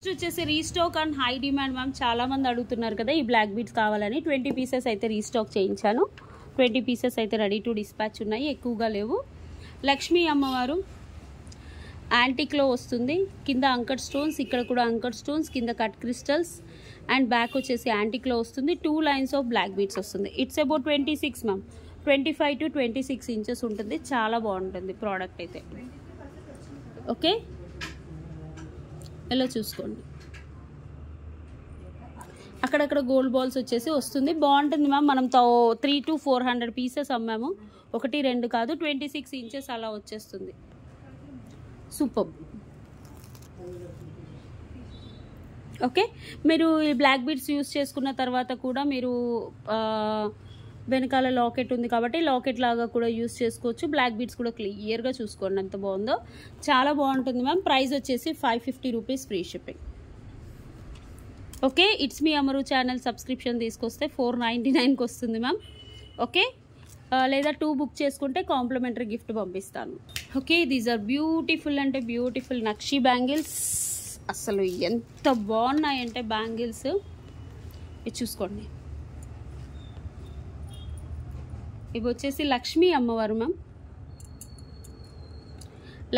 వచ్చేసి restock and high demand ma'am చాలా మంది అడుగుతున్నారు కదా ఈ బ్లాక్ బీడ్స్ కావాలని 20 పీసెస్ అయితే రీస్టాక్ చేయించాను 20 పీసెస్ అయితే రెడీ టు డిస్పాచ్ ఉన్నాయి ఎక్కువగా లేవు లక్ష్మీ అమ్మవారు యాంటిక్లో వస్తుంది కింద అంకర్ స్టోన్స్ ఇక్కడ కూడా అంకర్ స్టోన్స్ కింద కట్ క్రిస్టల్స్ అండ్ బ్యాక్ వచ్చేసి యాంటిక్లో వస్తుంది 2 లైన్స్ ఆఫ్ బ్లాక్ బీడ్స్ వస్తుంది it's about 26 ma'am 25 to 26 inches ఉంటుంది చాలా బాగుంటుంది ప్రోడక్ట్ అయితే ఓకే ఎలా చూసుకోండి అక్కడక్కడ గోల్డ్ బాల్స్ వచ్చేసి వస్తుంది బాగుంటుంది మ్యామ్ మనం 300 to 400 పీసెస్ అమ్మాము 1 2 కాదు 26 ఇంచెస్ అలా వచ్చేస్తుంది సూపర్ ఓకే మీరు ఈ బ్లాక్ బీడ్స్ యూస్ చేసుకున్న తర్వాత కూడా మీరు వెనకాల లాకెట్ ఉంది కాబట్టి లాకెట్ లాగా కూడా యూస్ చేసుకోవచ్చు బ్లాక్ బీడ్స్ కూడా క్లియర్గా చూసుకోండి ఎంత బాగుందో చాలా బాగుంటుంది మ్యామ్ ప్రైస్ వచ్చేసి 550 rupees free shipping okay it's మీ అమరు ఛానల్ సబ్స్క్రిప్షన్ తీసుకొస్తే 499కి వస్తుంది మ్యామ్ ఓకే లేదా 2 బుక్ చేసుకుంటే కాంప్లిమెంటరీ గిఫ్ట్ పంపిస్తాను ఓకే దీస్ ఆర్ బ్యూటిఫుల్ అంటే బ్యూటిఫుల్ నక్షి బ్యాంగిల్స్ అసలు ఎంత బాగున్నాయంటే బ్యాంగిల్స్ ఇది చూసుకోండి ఇవి వచ్చేసి లక్ష్మీ అమ్మవారు మ్యామ్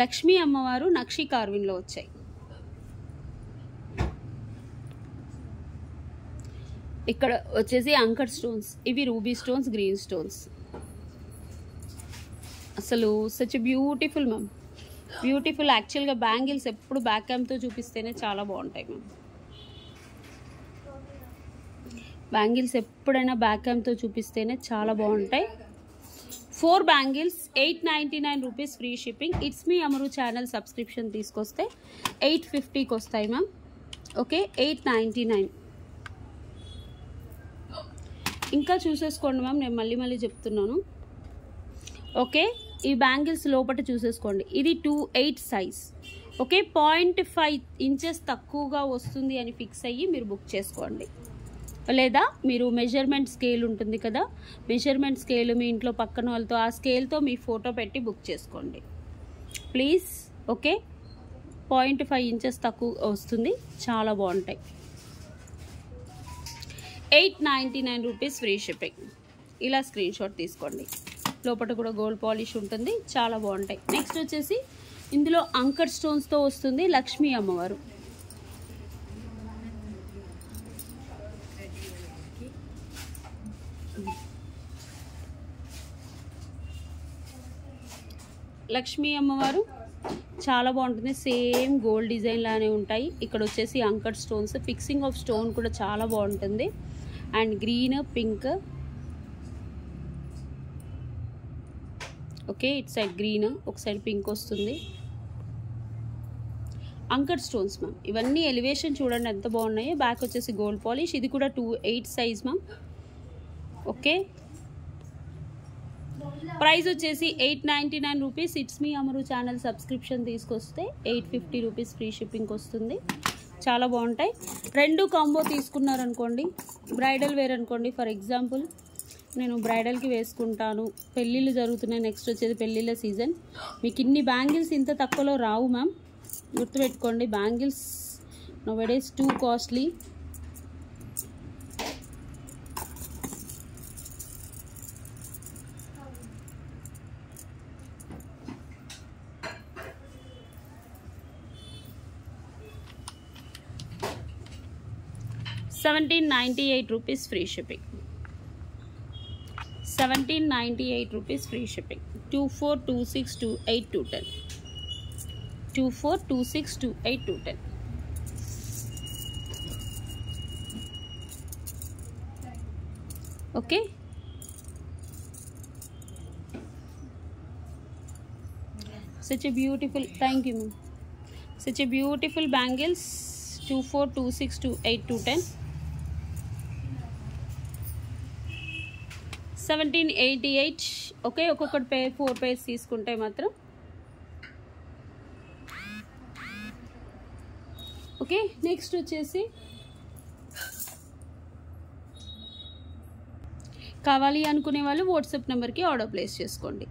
లక్ష్మీ అమ్మవారు నక్షి కార్విన్లో వచ్చాయి ఇక్కడ వచ్చేసి అంకర్ స్టోన్స్ ఇవి రూబీ స్టోన్స్ గ్రీన్ స్టోన్స్ అసలు సచ్ బ్యూటిఫుల్ మ్యామ్ బ్యూటిఫుల్ యాక్చువల్గా బ్యాంగిల్స్ ఎప్పుడు బ్యాక్ క్యామ్తో చూపిస్తేనే చాలా బాగుంటాయి మ్యామ్ బ్యాంగిల్స్ ఎప్పుడైనా బ్యాక్ క్యామ్తో చూపిస్తేనే చాలా బాగుంటాయి 4 bangles 899 rupees free shipping it's మీ అమరు ఛానల్ సబ్స్క్రిప్షన్ తీసుకొస్తే 850కి వస్తాయి మ్యామ్ ఓకే 899 ఇంకా చూసేసుకోండి మ్యామ్ నేను మళ్ళీ చెప్తున్నాను ఓకే ఈ బ్యాంగిల్స్ లోపల చూసేసుకోండి ఇది 2.8 సైజ్ ఓకే 0.5 ఇంచెస్ తక్కువగా వస్తుంది అని ఫిక్స్ అయ్యి మీరు బుక్ చేసుకోండి లేదా మీరు మెజర్మెంట్ స్కేల్ ఉంటుంది కదా మెజర్మెంట్ స్కేల్ మీ ఇంట్లో పక్కన వాళ్ళతో ఆ స్కేల్తో మీ ఫోటో పెట్టి బుక్ చేసుకోండి ప్లీజ్ ఓకే 0.5 ఇంచెస్ తక్కువ వస్తుంది చాలా బాగుంటాయి 899 రూపీస్ ఫ్రీ షిప్పింగ్ ఇలా స్క్రీన్ షాట్ తీసుకోండి లోపల కూడా గోల్డ్ పాలిష్ ఉంటుంది చాలా బాగుంటాయి నెక్స్ట్ వచ్చేసి ఇందులో అంకర్ స్టోన్స్తో వస్తుంది లక్ష్మీ అమ్మవారు లక్ష్మీ అమ్మవారు చాలా బాగుంటుంది సేమ్ గోల్డ్ డిజైన్ లానే ఉంటాయి ఇక్కడ వచ్చేసి anchor stones fixing of stone కూడా చాలా బాగుంటుంది అండ్ గ్రీన్ పింక్ ఓకే ఇటు సైడ్ గ్రీన్ ఒక సైడ్ పింక్ వస్తుంది అంకర్ స్టోన్స్ మ్యామ్ ఇవన్నీ ఎలివేషన్ చూడండి ఎంత బాగున్నాయో బ్యాక్ వచ్చేసి గోల్డ్ పాలిష్ ఇది కూడా 2.8 సైజ్ మ్యామ్ ఓకే ప్రైస్ వచ్చేసి 899 రూపీస్ ఇట్స్ మీ అమరు ఛానల్ సబ్స్క్రిప్షన్ తీసుకొస్తే 850 రూపీస్ ఫ్రీ షిప్పింగ్కి వస్తుంది చాలా బాగుంటాయి 2 కాంబో తీసుకున్నారనుకోండి బ్రైడల్ వేర్ అనుకోండి ఫర్ ఎగ్జాంపుల్ నేను బ్రైడల్కి వేసుకుంటాను పెళ్ళిళ్ళు జరుగుతున్నాయి నెక్స్ట్ వచ్చేది పెళ్ళిళ్ళ సీజన్ మీకు ఇన్ని బ్యాంగిల్స్ ఇంత తక్కువలో రావు మ్యామ్ గుర్తుపెట్టుకోండి bangles nowadays too costly $1798 rupees free shipping 1798 rupees free shipping 242628 242628 okay such a beautiful thank you ma'am such a beautiful bangles 242628 1788 okay ఒక్కొక్కటి పేర్ 4 పేర్స్ తీసుకుంటే మాత్రం ఓకే నెక్స్ట్ వచ్చేసి కావాలి అనుకునే వాళ్ళు వాట్సాప్ నెంబర్కి ఆర్డర్ ప్లేస్ చేసుకోండి